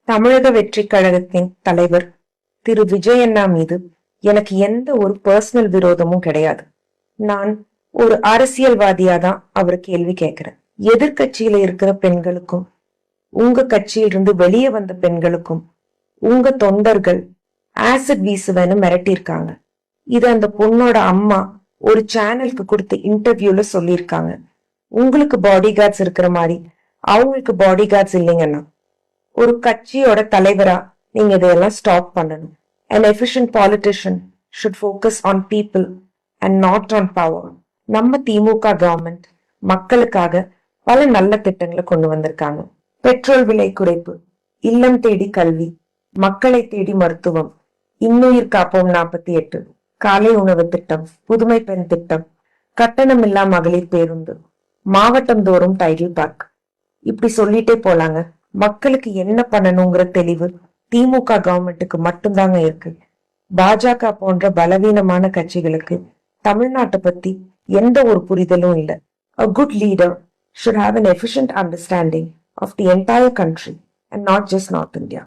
தமிழக வெற்றி கழகத்தின் தலைவர் திரு விஜயண்ணா மீது எனக்கு எந்த ஒரு பர்சனல் விரோதமும் கிடையாது. நான் ஒரு அரசியல்வாதியா தான் அவர் கேள்வி கேட்கிறேன். எதிர்கட்சியில இருக்கிற பெண்களுக்கும் உங்க கட்சியிலிருந்து வெளியே வந்த பெண்களுக்கும் உங்க தொண்டர்கள் ஆசிட் வீசுவேன்னு மிரட்டியிருக்காங்க. இது அந்த பொண்ணோட அம்மா ஒரு சேனலுக்கு கொடுத்த இன்டர்வியூல சொல்லியிருக்காங்க. உங்களுக்கு பாடி கார்ட்ஸ் இருக்கிற மாதிரி அவங்களுக்கு பாடி கார்ட்ஸ் இல்லைங்கன்னா ஒரு கட்சியோட தலைவரா நீங்க இதெல்லாம் ஸ்டாப் பண்ணணும். An efficient politician should focus on people and not on power. நம்ம திமுக கவர்மெண்ட் மக்களுக்காக பல நல்ல திட்டங்களை கொண்டு வந்திருக்காங்க. பெட்ரோல் விலை குறைப்பு, இல்லம் தேடி கல்வி, மக்களை தேடி மருத்துவம், இன்னுயிர் காப்போம் 48, காலை உணவு திட்டம், புதுமை பெண் திட்டம், கட்டணமில்லா மகளிர் பேருந்து, மாவட்டம் தோறும் டைட்டில் பார்க், இப்படி சொல்லிட்டே போலாங்க. மக்களுக்கு என்ன பண்ணணுங்கிற தெளிவு திமுக கவர்மெண்ட்டுக்கு மட்டும்தாங்க இருக்கு. பாஜக போன்ற பலவீனமான கட்சிகளுக்கு தமிழ்நாட்டை பத்தி எந்த ஒரு புரிதலும் இல்லை. A good leader should have an efficient understanding of the entire country and not just North India.